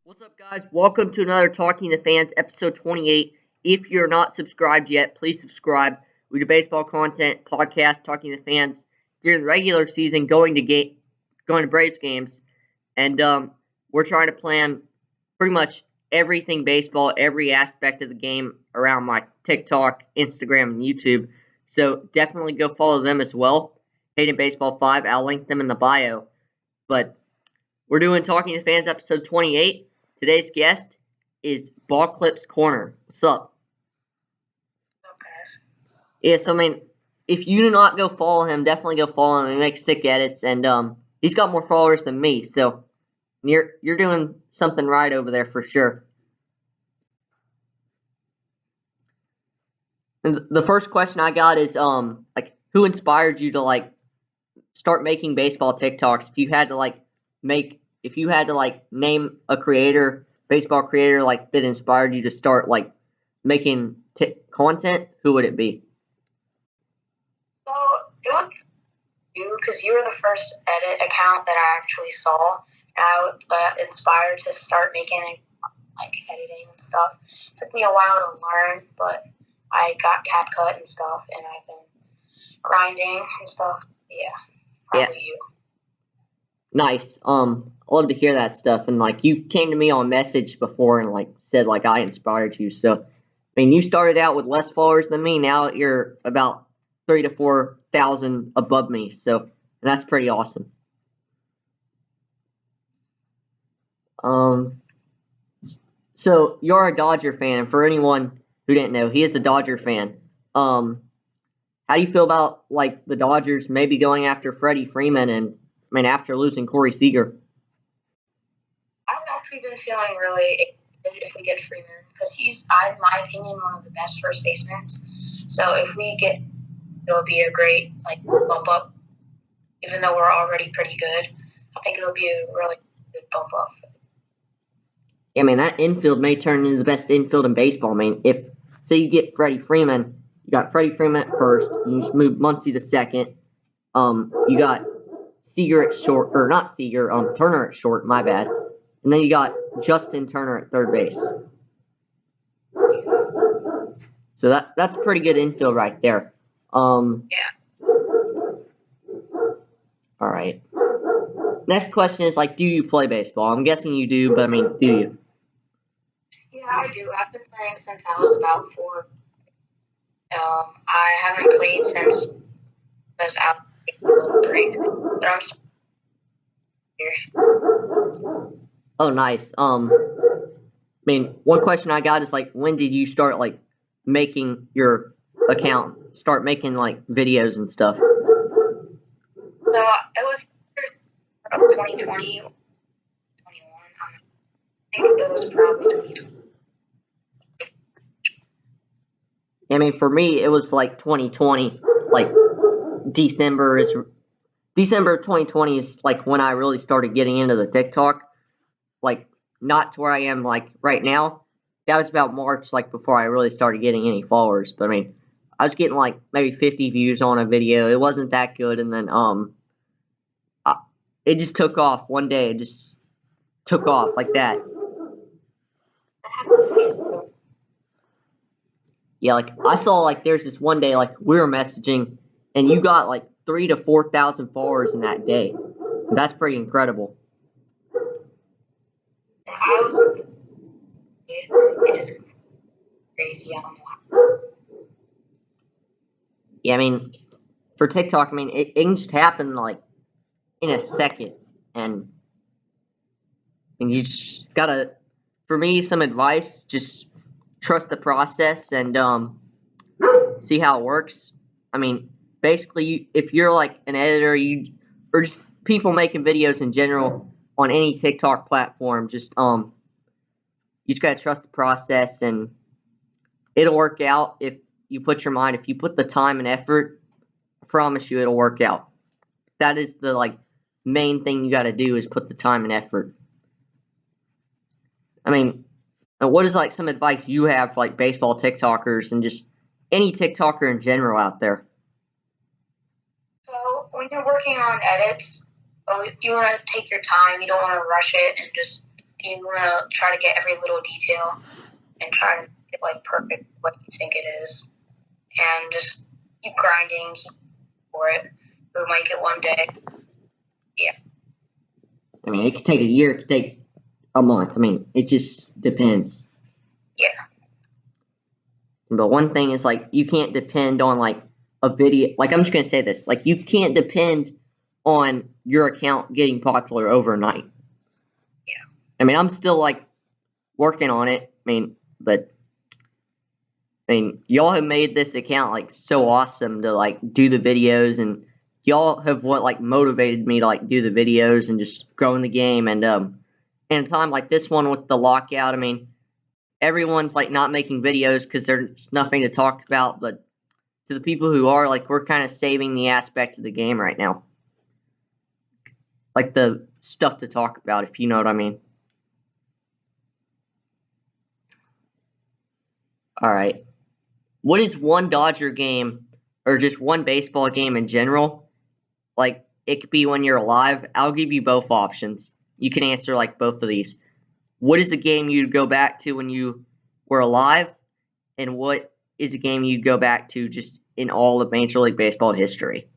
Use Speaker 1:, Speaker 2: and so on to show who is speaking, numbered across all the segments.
Speaker 1: What's up, guys? Welcome to another Talking to Fans, episode 28. If you're not subscribed yet, please subscribe. We do baseball content, podcast, talking to fans during the regular season, going to Braves games, and we're trying to plan pretty much everything baseball, every aspect of the game around my TikTok, Instagram, and YouTube. So definitely go follow them as well. Hayden Baseball 5. I'll link them in the bio. But we're doing Talking to Fans, episode 28. Today's guest is Ball Clips Corner. What's up? Yeah, so if you do not go follow him, definitely go follow him. He makes sick edits, and he's got more followers than me, so you're doing something right over there for sure. And the first question I got is who inspired you to start making baseball TikToks? If you had to name a baseball creator that inspired you to start making content, who would it be?
Speaker 2: So it would be you, because you were the first edit account that I actually saw. And I was inspired to start making editing and stuff. It took me a while to learn, but I got CapCut and stuff, and I've been grinding and stuff. Yeah, probably you.
Speaker 1: Nice. I love to hear that stuff. And you came to me on message before and said I inspired you. So you started out with less followers than me. Now you're about 3,000 to 4,000 above me. So that's pretty awesome. So you're a Dodger fan, and for anyone who didn't know, he is a Dodger fan. How do you feel about the Dodgers maybe going after Freddie Freeman and after losing Corey Seager?
Speaker 2: I've actually been feeling really excited if we get Freeman, because he's, in my opinion, one of the best first basemen. So if we get, it'll be a great bump up. Even though we're already pretty good, I think it'll be a really good bump up.
Speaker 1: Yeah, that infield may turn into the best infield in baseball. If say you get Freddie Freeman, you got Freddie Freeman at first, you just move Muncy to second. You got Seager at short, or not Seager, Turner at short, my bad. And then you got Justin Turner at third base. So that's pretty good infield right there.
Speaker 2: Yeah.
Speaker 1: All right. Next question is do you play baseball? I'm guessing you do, but do you?
Speaker 2: Yeah, I do. I've been playing since I was about 4. I haven't played since I was out break. But I'm still here.
Speaker 1: Oh, nice. One question I got is when did you start making your account, start making videos and stuff?
Speaker 2: So it was 2020, 21. I think it was probably 2020.
Speaker 1: For me, it was 2020, December of 2020 is when I really started getting into the TikTok, not to where I am right now. That was about March, before I really started getting any followers. But I was getting maybe 50 views on a video. It wasn't that good, and then it just took off one day. It just took off like that. Yeah, I saw there's this one day we were messaging, and you got 3,000 to 4,000 followers in that day. That's pretty incredible.
Speaker 2: It is crazy. I don't know.
Speaker 1: Yeah, for TikTok, it can just happen in a second, and you just gotta. For me, some advice: just trust the process and see how it works. Basically, if you're an editor, or just people making videos in general on any TikTok platform, just you just gotta trust the process, and it'll work out if you put your mind. If you put the time and effort, I promise you, it'll work out. That is the main thing you gotta do, is put the time and effort. What is some advice you have for baseball TikTokers and just any TikToker in general out there?
Speaker 2: So when you're working on edits, you want to take your time. You don't want to rush it and just you want to try to get every little detail and try to get like perfect what you think it is, and just keep grinding, keep for it. You'll make it one day. Yeah.
Speaker 1: I mean, it could take a year, it could take a month. I mean, it just depends.
Speaker 2: Yeah.
Speaker 1: But one thing is, like, you can't depend on, like, a video. Like, I'm just going to say this. Like, you can't depend on your account getting popular overnight.
Speaker 2: Yeah.
Speaker 1: I mean, I'm still, like, working on it. I mean, but, I mean, y'all have made this account, like, so awesome to, like, do the videos, and y'all have like, motivated me to, like, do the videos and just grow in the game, and, in a time like this one with the lockout, I mean, everyone's, like, not making videos because there's nothing to talk about, but to the people who are, like, we're kind of saving the aspect of the game right now. Like, the stuff to talk about, if you know what I mean. Alright. What is one Dodger game, or just one baseball game in general? Like, it could be when you're alive. I'll give you both options. You can answer, like, both of these. What is a game you'd go back to when you were alive? And what is a game you'd go back to just in all of Major League Baseball history?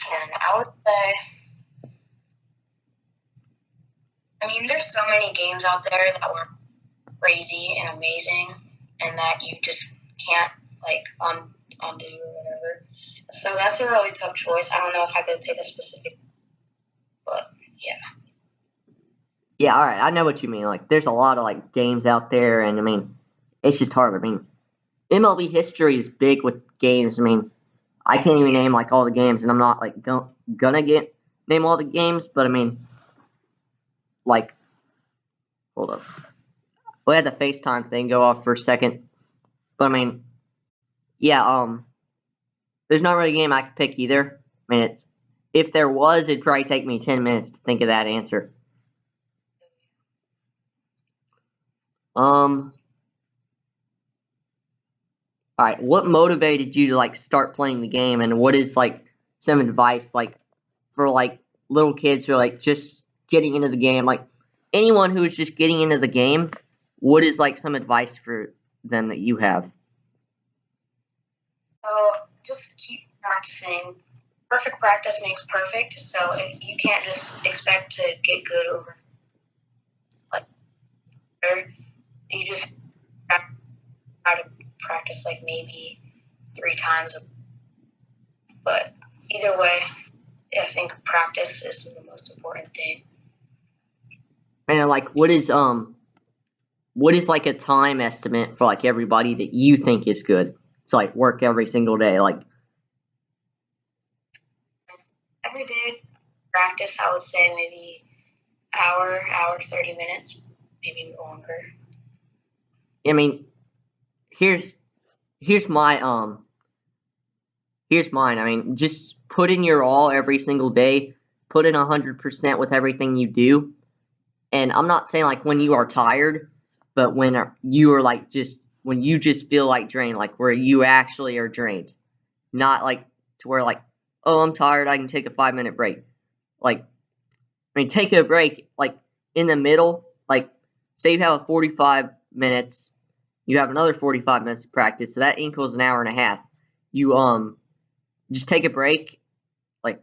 Speaker 2: And I would say, I mean, there's so many games out there that were crazy and amazing, and that you just can't like undo or whatever. So that's a really tough choice. I don't know if I could pick a specific, but yeah.
Speaker 1: Yeah, alright, I know what you mean. Like, there's a lot of, like, games out there, and, I mean, it's just hard. I mean, MLB history is big with games. I mean, I can't even name, like, all the games, and I'm not, like, gonna name all the games, but, I mean, like, hold up. We had the FaceTime thing go off for a second, but, I mean, yeah, there's not really a game I could pick either. I mean, if there was, it'd probably take me 10 minutes to think of that answer. Alright, what motivated you to, like, start playing the game, and what is, like, some advice, like, for, like, little kids who are, like, just getting into the game? Like, anyone who is just getting into the game, what is, like, some advice for them that you have?
Speaker 2: So just keep practicing. Perfect practice makes perfect. So if you can't just expect to get good over, like, you just try to practice like maybe 3 times. But either way, I think practice is the most important thing.
Speaker 1: And, like, what is, like, a time estimate for, like, everybody that you think is good to, like, work every single day? Like,
Speaker 2: every day practice, I would say maybe hour 30 minutes, maybe longer.
Speaker 1: I mean, here's my, here's mine. I mean, just put in your all every single day. Put in 100% with everything you do. And I'm not saying, like, when you are tired, but when you are, like, when you just feel, like, drained, like, where you actually are drained. Not, like, to where, like, oh, I'm tired, I can take a 5-minute break. Like, I mean, take a break, like, in the middle. Like, say you have a 45 minutes, you have another 45 minutes of practice, so that equals an hour and a half. You, just take a break, like,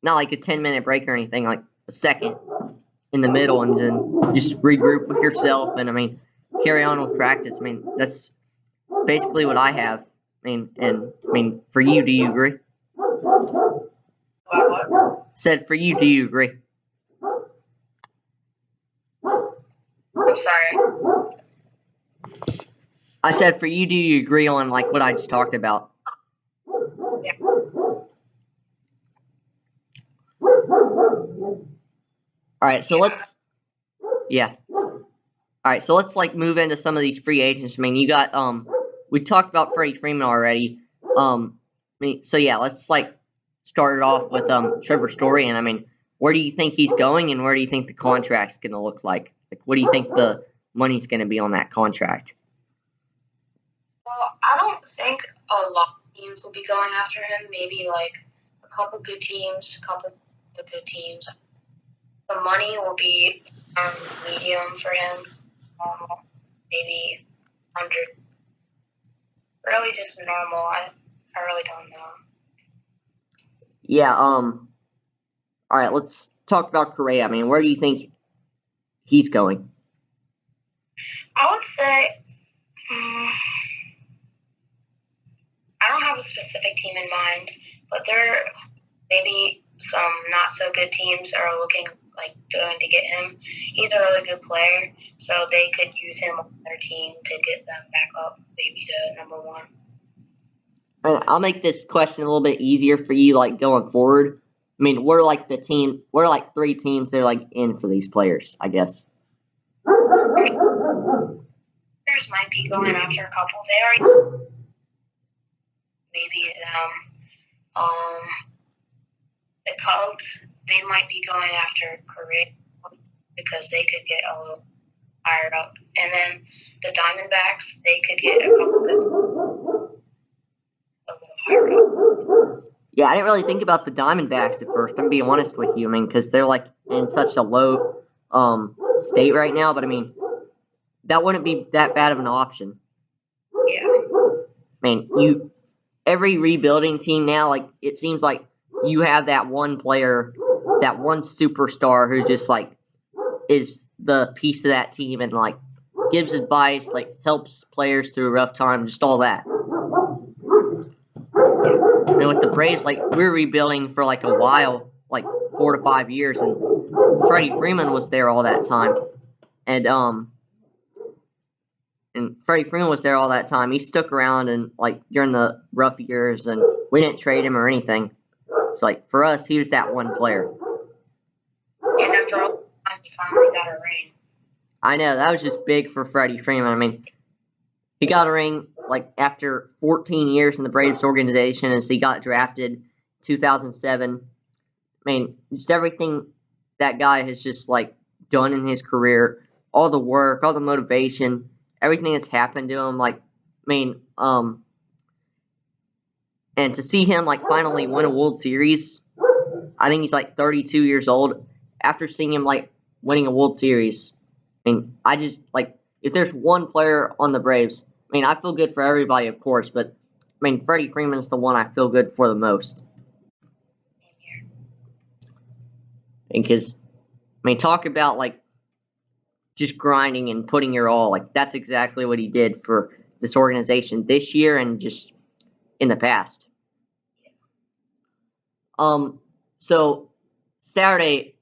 Speaker 1: not like a 10-minute break or anything, like a second in the middle, and then just regroup with yourself, and, I mean, carry on with practice. I mean, that's basically what I have. I mean, and, I mean, for you, do you agree?
Speaker 2: What?
Speaker 1: Said, for you, do you agree?
Speaker 2: I'm sorry.
Speaker 1: I said, for you, do you agree on, like, what I just talked about?
Speaker 2: Yeah.
Speaker 1: Alright, so Alright, so let's, like, move into some of these free agents. I mean, you got, we talked about Freddie Freeman already. I mean, so yeah, let's, like, start it off with, Trevor Story, and, I mean, where do you think he's going, and where do you think the contract's gonna look like? Like, what do you think the money's gonna be on that contract?
Speaker 2: Well, I don't think a lot of teams will be going after him. Maybe like a couple good teams, a couple the good teams. The money will be medium for him, maybe 100. Really just normal. I really don't know.
Speaker 1: Yeah. All right. Let's talk about Correa. I mean, where do you think he's going?
Speaker 2: I would say I don't have a specific team in mind, but there maybe some not so good teams are looking like going to get him. He's a really good player, so they could use him on their team to get them back up, maybe to number one.
Speaker 1: And I'll make this question a little bit easier for you, like going forward. I mean, we're like three teams that are like in for these players, I guess.
Speaker 2: Players might be going after a couple. They already maybe the Cubs. They might be going after Correa because they could get a little higher up, and then the Diamondbacks they could get a couple good a little higher up.
Speaker 1: Yeah, I didn't really think about the Diamondbacks at first. I'm being honest with you. I mean, because they're like in such a low state right now. But I mean, that wouldn't be that bad of an option.
Speaker 2: Yeah.
Speaker 1: I mean, every rebuilding team now, like it seems like you have that one player, that one superstar who just like is the piece of that team and like gives advice, like helps players through a rough time, just all that. I mean, with the Braves, like we're rebuilding for like a while, like 4 to 5 years, and Freddie Freeman was there all that time, and Freddie Freeman was there all that time. He stuck around and like during the rough years, and we didn't trade him or anything. It's like for us, he was that one player.
Speaker 2: And after all time, he finally got a ring.
Speaker 1: I know that was just big for Freddie Freeman. I mean, he got a ring like after 14 years in the Braves organization as he got drafted 2007. I mean, just everything that guy has just like done in his career, all the work, all the motivation, everything that's happened to him. Like, I mean, and to see him like finally win a World Series, I think he's like 32 years old. After seeing him like winning a World Series, I mean, I just like if there's one player on the Braves, I mean, I feel good for everybody, of course, but I mean, Freddie Freeman is the one I feel good for the most. Because, I mean, talk about like just grinding and putting your all. Like that's exactly what he did for this organization this year and just in the past. So Saturday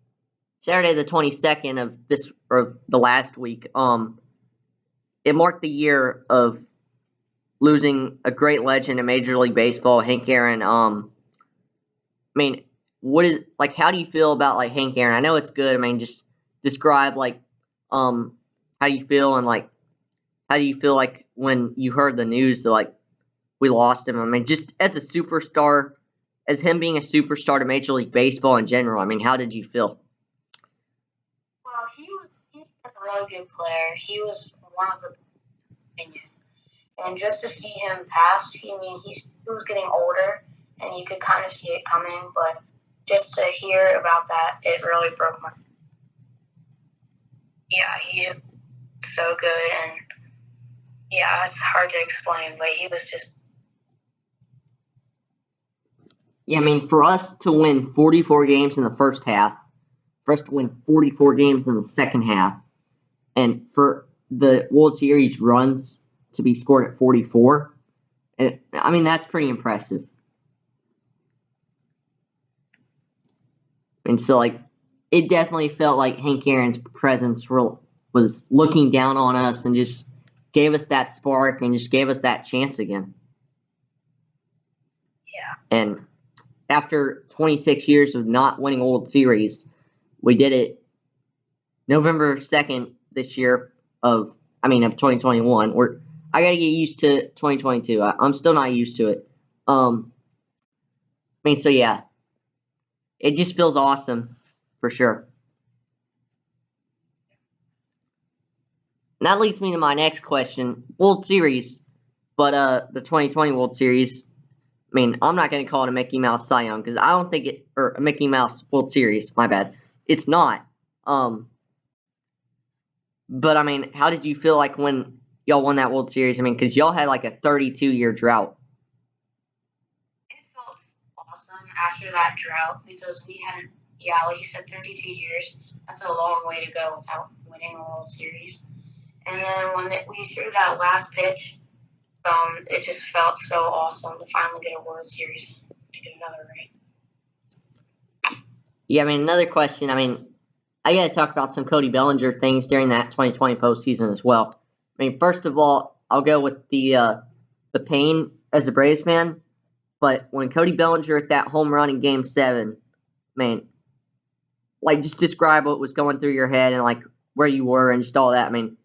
Speaker 1: the 22nd of this or the last week, it marked the year of losing a great legend in Major League Baseball, Hank Aaron. I mean, how do you feel about like Hank Aaron? I know it's good. I mean, just describe like how you feel and like how do you feel like when you heard the news that like we lost him? I mean, just as a superstar, as him being a superstar to Major League Baseball in general. I mean, how did you feel?
Speaker 2: Well, he's a really good player. He was one of the opinion. And just to see him pass, he was getting older, and you could kind of see it coming. But just to hear about that, it really broke my. Yeah, he's so good, and yeah, it's hard to explain, but he was just.
Speaker 1: Yeah, I mean, for us to win 44 games in the first half, for us to win 44 games in the second half, and for the World Series runs to be scored at 44, I mean, that's pretty impressive. And so, like, it definitely felt like Hank Aaron's presence was looking down on us and just gave us that spark and just gave us that chance again.
Speaker 2: Yeah.
Speaker 1: And after 26 years of not winning a World Series, we did it November 2nd this year of 2021. I got to get used to 2022. I'm still not used to it. So yeah, it just feels awesome for sure. And that leads me to my next question. World Series, but the 2020 World Series. mean, I'm not going to call it a Mickey Mouse Cy Young because I don't think it, or a Mickey Mouse World Series. My bad. It's not. But I mean, how did you feel like when y'all won that World Series? I mean, because y'all had like a 32-year drought.
Speaker 2: It felt awesome after that drought because we had, like you said, 32 years. That's a long way to go without winning a World Series. And then when we threw that last pitch, it just felt so awesome to finally get a World Series, to get another ring.
Speaker 1: Yeah, I mean, another question. I mean, I got to talk about some Cody Bellinger things during that 2020 postseason as well. I mean, first of all, I'll go with the pain as a Braves fan. But when Cody Bellinger hit that home run in Game 7, man, like, just describe what was going through your head and, like, where you were and just all that. I mean,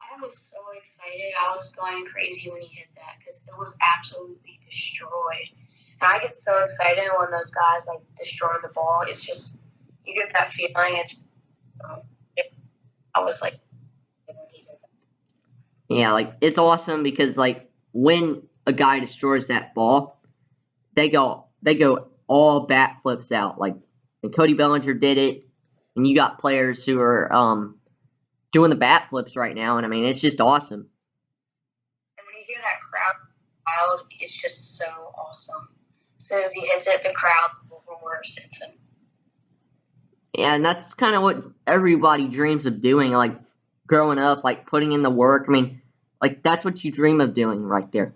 Speaker 2: I was so excited. I was going crazy when he hit that because it was absolutely destroyed. And I get so excited when those guys, like, destroy the ball. It's just, you get that feeling. I was like, when he did that.
Speaker 1: yeah, like, it's awesome because, like, when a guy destroys that ball, they go all bat flips out. Like, and Cody Bellinger did it, and you got players who are doing the bat flips right now, and I mean, it's just awesome.
Speaker 2: And when you hear that crowd wild, it's just so awesome. As soon as he hits it, the crowd roars.
Speaker 1: Yeah, and that's kind of what everybody dreams of doing, like, growing up, like, putting in the work. I mean, like, that's what you dream of doing right there.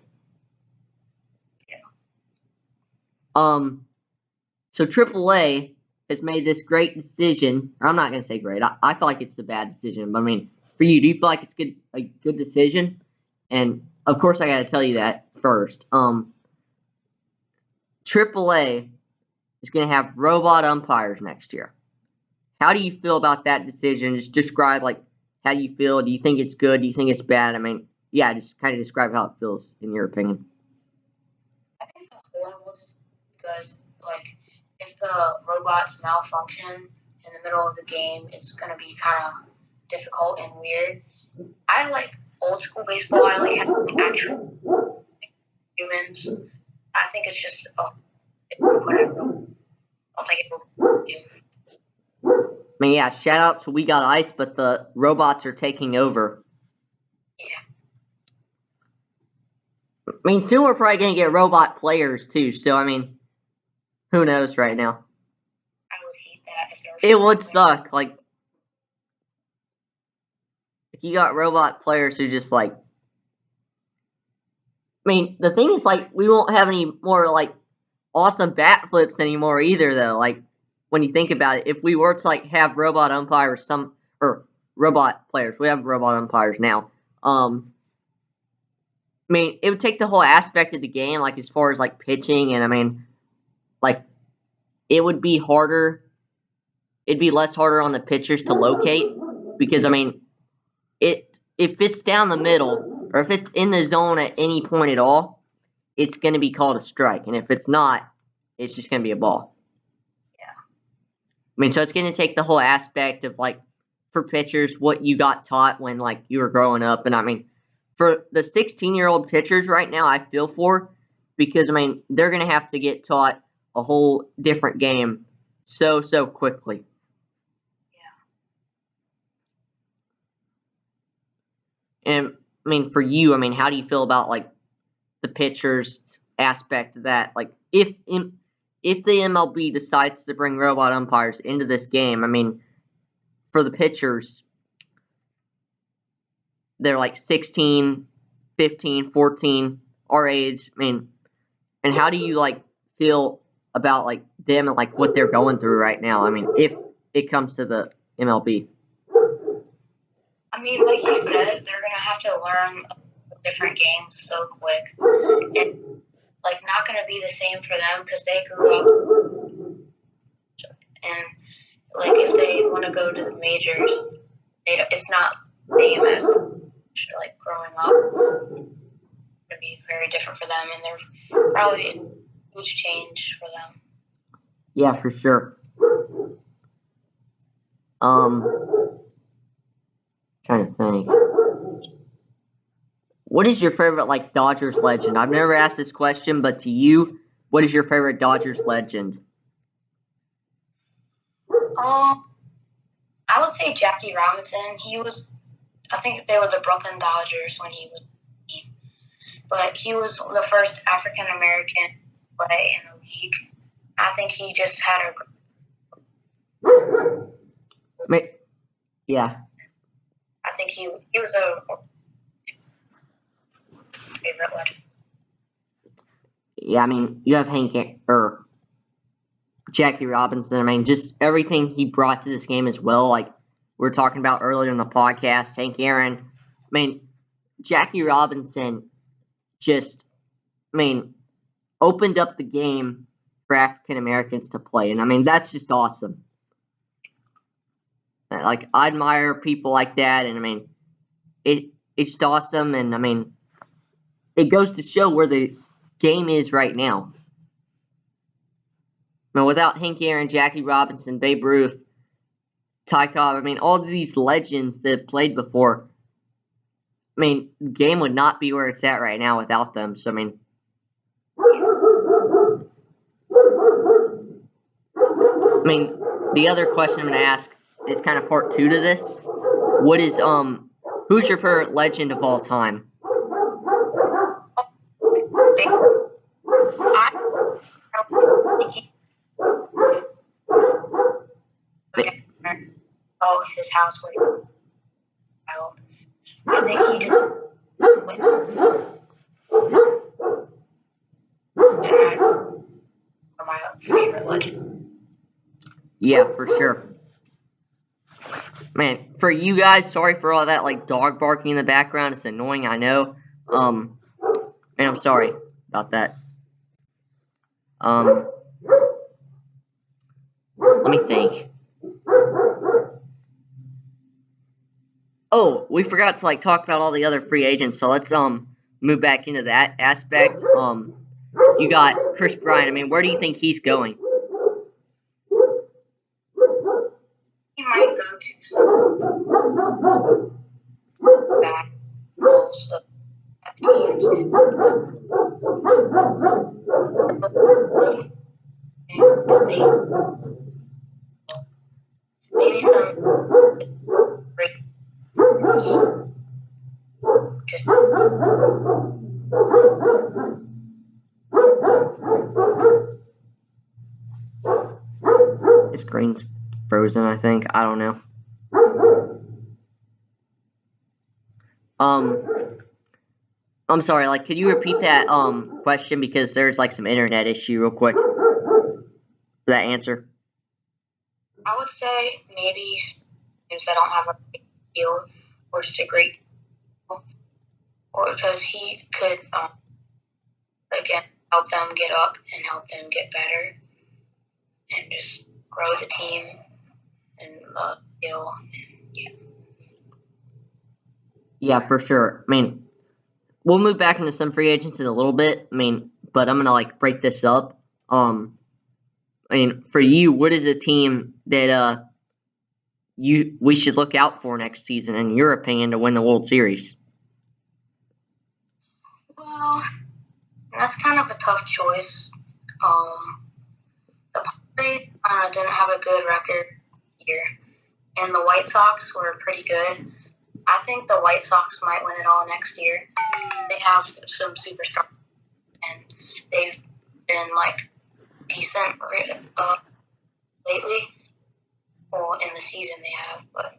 Speaker 2: Yeah.
Speaker 1: So AAA has made this great decision. Or I'm not going to say great. I feel like it's a bad decision. But, I mean, for you, do you feel like it's a good decision? And, of course, I got to tell you that first. AAA is going to have robot umpires next year. How do you feel about that decision? Just describe, like, how you feel. Do you think it's good? Do you think it's bad? I mean, yeah, just kind of describe how it feels in your opinion.
Speaker 2: I think it's horrible just because, like, if the robots malfunction in the middle of the game, it's going to be kind of difficult and weird. I like old school baseball. I like having actual humans. I think it's just whatever. I don't think it will do.
Speaker 1: I mean, yeah, shout out to We Got Ice, but the robots are taking over.
Speaker 2: Yeah.
Speaker 1: I mean, soon we're probably going to get robot players, too. So, I mean, who knows right now?
Speaker 2: I would hate that if there was
Speaker 1: It would suck. Like, you got robot players who just, like... I mean, the thing is, like, we won't have any more, like, awesome bat flips anymore either, though. Like, when you think about it, if we were to, like, have robot umpires, or robot players, we have robot umpires now. I mean, it would take the whole aspect of the game, like, as far as, like, pitching, and, I mean, like, it would be harder. It'd be less harder on the pitchers to locate, because, I mean, if it's down the middle, or if it's in the zone at any point at all, it's going to be called a strike, and if it's not, it's just going to be a ball.
Speaker 2: Yeah.
Speaker 1: I mean, so it's going to take the whole aspect of, like, for pitchers, what you got taught when, like, you were growing up. And, I mean, for the 16-year-old pitchers right now, I feel for, because, I mean, they're going to have to get taught a whole different game so quickly.
Speaker 2: Yeah.
Speaker 1: And, I mean, for you, I mean, how do you feel about, like, the pitchers aspect of that? Like, if the MLB decides to bring robot umpires into this game, I mean, for the pitchers, they're like 16, 15, 14, our age. I mean, and how do you, like, feel about, like, them and, like, what they're going through right now? I mean, if it comes to the MLB.
Speaker 2: I mean, like you said, they're going to have to learn different games so quick. And, like, not going to be the same for them because they grew up. And, like, if they want to go to the majors, it's not the same as, like, growing up. It's going to be very different for them, and they're probably a huge change for them.
Speaker 1: Yeah, for sure. Trying to think. what is your favorite like Dodgers legend? I've never asked this question, but to you, what is your favorite Dodgers legend?
Speaker 2: I would say Jackie Robinson. I think they were the Brooklyn Dodgers when he was, but he was the first African American to play in the league. I think he just had
Speaker 1: Yeah.
Speaker 2: I think he was a favorite legend.
Speaker 1: Yeah, I mean, you have or Jackie Robinson. I mean, just everything he brought to this game as well. Like we were talking about earlier in the podcast, Hank Aaron. I mean, Jackie Robinson just, opened up the game for African Americans to play, and I mean that's just awesome. Like I admire people like that, and I mean, it's just awesome, and I mean, it goes to show where the game is right now. I mean, without Hank Aaron, Jackie Robinson, Babe Ruth, Ty Cobb, I mean, all of these legends that played before, I mean, the game would not be where it's at right now without them. So, I mean, the other question I'm going to ask is kind of part two to this. What is, who's your favorite legend of all time?
Speaker 2: Oh, his house where I think he just went. My favorite legend.
Speaker 1: Yeah, for sure. Man, for you guys, sorry for all that like dog barking in the background. It's annoying, I know. Man, I'm sorry about that. Let me think. Oh, we forgot to like talk about all the other free agents, so let's move back into that aspect. You got Chris Bryant. I mean, where do you think he's going?
Speaker 2: He might go to some bad roles of teams. Maybe some great just
Speaker 1: His screen's frozen, I think. I don't know. I'm sorry, like, could you repeat that, question, because there's, like, some internet issue real quick for that answer?
Speaker 2: I would say maybe teams that don't have a great field or just a great, or because he could, again, help them get up and help them get better and just grow the team and skill. Yeah.
Speaker 1: Yeah, for sure. I mean, we'll move back into some free agents in a little bit. I mean, but I'm gonna like break this up. I mean, for you, what is a team that we should look out for next season, in your opinion, to win the World Series?
Speaker 2: Well, that's kind of a tough choice. The Padres didn't have a good record here, and the White Sox were pretty good. I think the White Sox might win it all next year. They have some superstars, and they've been like decent lately. Well, in the season they have, but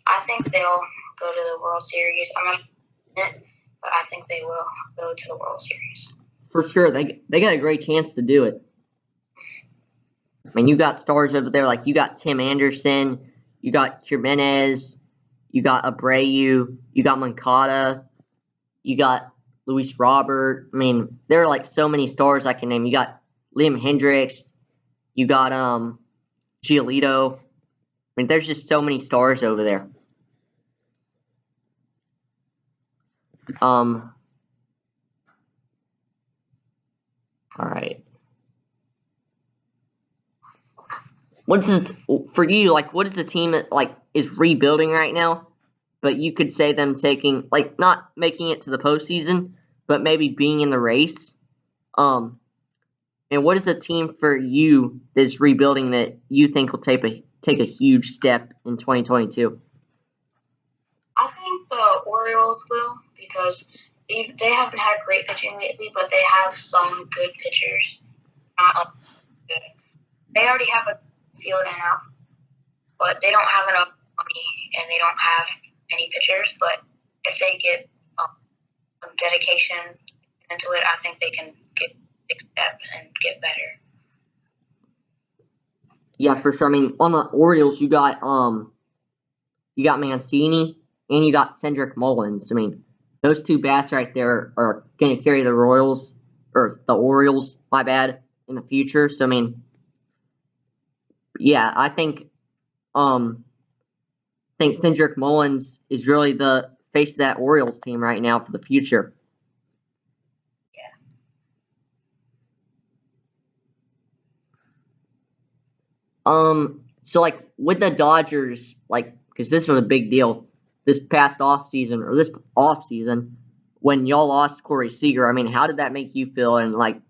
Speaker 2: I think they'll go to the World Series. I'm not sure it, but I think they will go to the World Series.
Speaker 1: For sure, they got a great chance to do it. I mean, you got stars over there, like you got Tim Anderson, you got Jimenez, you got Abreu, you got Moncada, you got Luis Robert. I mean, there are like so many stars I can name. You got Liam Hendricks, you got Giolito. I mean, there's just so many stars over there. All right. What's it for you? Like, what is the team that like is rebuilding right now? but you could say them taking, like, not making it to the postseason, but maybe being in the race. And what is a team for you that's rebuilding that you think will take a huge step in 2022?
Speaker 2: I think the Orioles will because they haven't had great pitching lately, but they have some good pitchers. Not like good. They already have a field and out, but they don't have enough money and they don't have any pitchers. But if they get some dedication into it, I think they can get big step and get better.
Speaker 1: Yeah, for sure. I mean, on the Orioles, you got Mancini and you got Cedric Mullins. I mean, those two bats right there are going to carry the Orioles, my bad, in the future. So I mean, yeah, I think Cedric Mullins is really the face of that Orioles team right now for the future. So like with the Dodgers, like, because this was a big deal this past off season when y'all lost Corey Seager. I mean, how did that make you feel? And like,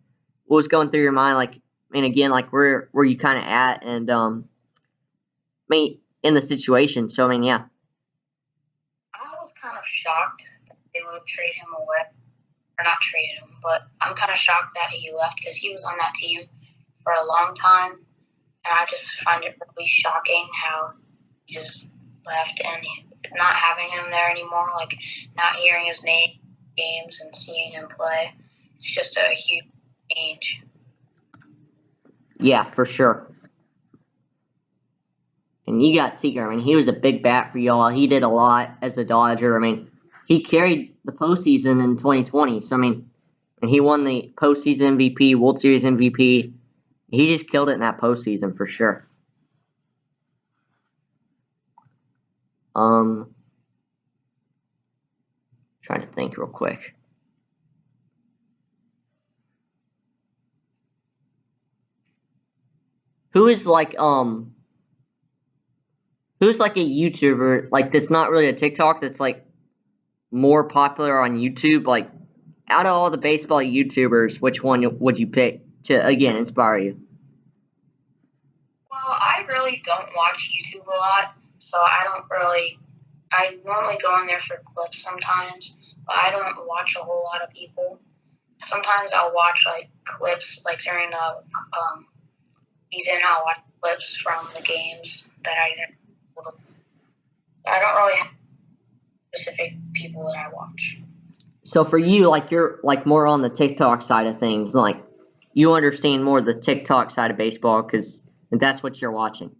Speaker 1: what was going through your mind? Like, and again, like where you kind of at? And I mean, in the situation. So I mean, yeah.
Speaker 2: I was kind of shocked that they would trade him away, or not trade him, but I'm kind of shocked that he left because he was on that team for a long time. And I just find it really shocking how he just left and not having him there anymore, like not hearing his name games and seeing him play. It's just a huge change.
Speaker 1: Yeah, for sure. And you got Seager. I mean, he was a big bat for y'all. He did a lot as a Dodger. I mean, he carried the postseason in 2020. So I mean, and he won the postseason MVP, World Series MVP. He just killed it in that postseason for sure. Trying to think real quick. Who's like a YouTuber like that's not really a TikTok that's like more popular on YouTube? Like out of all the baseball YouTubers, which one would you pick to again inspire you?
Speaker 2: Well, I really don't watch YouTube a lot, so I normally go in there for clips sometimes, but I don't watch a whole lot of people. Sometimes I'll watch like clips, like during the season, I'll watch clips from the games that I don't really have specific people that I watch.
Speaker 1: So for you, like you're like more on the TikTok side of things, like you understand more the TikTok side of baseball because that's what you're watching.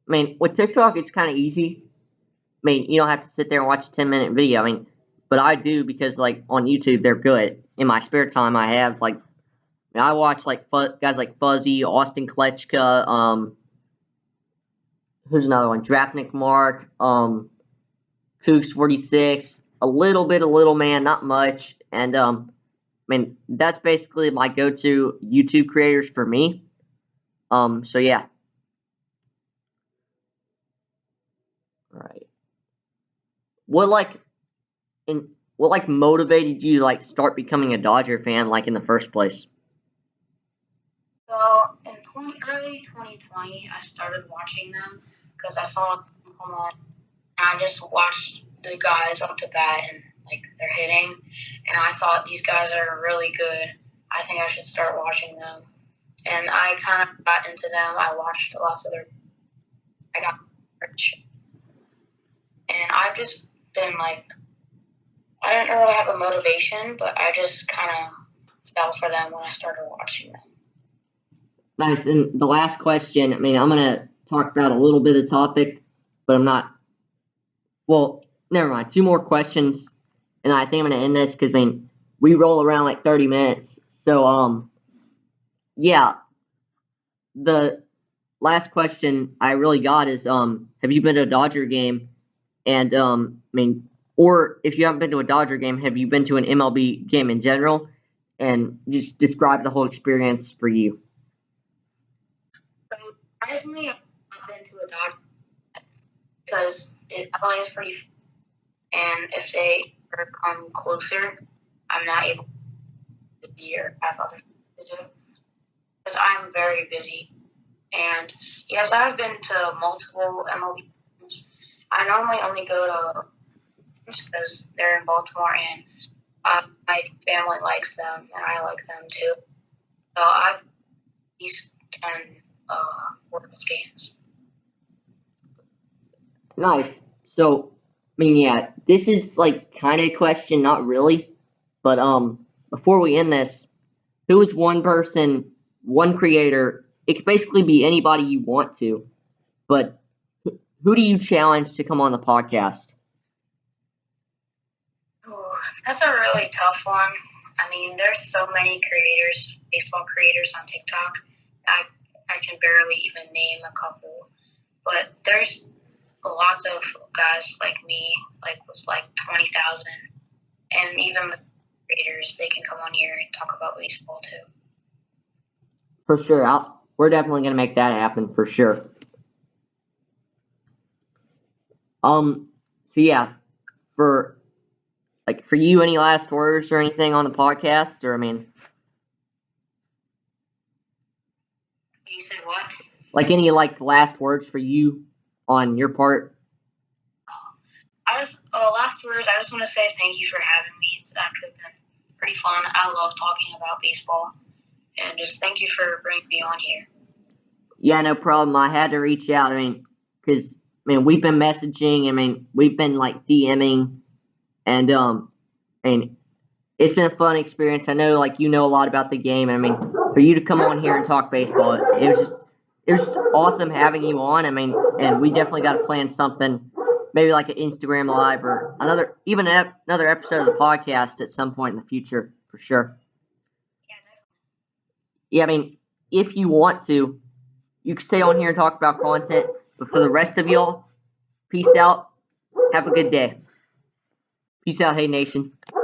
Speaker 1: I mean, with TikTok, it's kind of easy. I mean, you don't have to sit there and watch a 10-minute video. I mean, but I do because like on YouTube, they're good. In my spare time, I have like I watch like guys like Fuzzy, Austin Kletchka, who's another one? Draftnik Mark, Kooks46, a little bit of Little Man, not much. And I mean, that's basically my go-to YouTube creators for me. So yeah. All right. What motivated you to like start becoming a Dodger fan like in the first place?
Speaker 2: So in early 2020, I started watching them because I saw them come on, and I just watched the guys up to bat and like they're hitting, and I thought these guys are really good. I think I should start watching them, and I kind of got into them. I watched lots of I got rich, and I've just been like, I didn't really have a motivation, but I just kind of fell for them when I started watching them.
Speaker 1: Nice. And the last question, I mean, I'm going to talk about a little bit of topic, but I'm not. Well, never mind. Two more questions, and I think I'm going to end this because, I mean, we roll around like 30 minutes. So, yeah. The last question I really got is, have you been to a Dodger game? And, I mean, or if you haven't been to a Dodger game, have you been to an MLB game in general? And just describe the whole experience for you.
Speaker 2: So, surprisingly, I've not been to a Dodger because LA is pretty, and if they ever come closer, I'm not able to be here as others to do because I'm very busy. And yes, I've been to multiple MLB games. I normally only go to because they're in Baltimore, and my family likes them, and I like them too. So I've at least 10 Orioles games.
Speaker 1: Nice. So, I mean, yeah, this is like kind of a question, not really, but before we end this, who is one person, one creator? It could basically be anybody you want to, but who do you challenge to come on the podcast?
Speaker 2: Ooh, that's a really tough one. I mean, there's so many creators, baseball creators on TikTok. I can barely even name a couple, but there's lots of guys like me, like with like 20,000, and even the creators, they can come on here and talk about baseball too.
Speaker 1: For sure, we're definitely gonna make that happen for sure. So yeah, for you, any last words or anything on the podcast, or I mean,
Speaker 2: You said what?
Speaker 1: like any last words for you on your part?
Speaker 2: Last words, I just want to say thank you for having me. It's actually been pretty fun. I love talking about baseball, and just thank you for bringing me on here.
Speaker 1: Yeah, no problem. I had to reach out. I mean, because we've been messaging. I mean, we've been like DMing, and it's been a fun experience. I know you know a lot about the game. I mean, for you to come on here and talk baseball, it was just awesome having you on. I mean, and we definitely got to plan something, maybe like an Instagram live or another episode of the podcast at some point in the future for sure.
Speaker 2: Yeah, definitely.
Speaker 1: Yeah, I mean, if you want to, you can stay on here and talk about content. But for the rest of y'all, peace out. Have a good day. Peace out, Hey Nation.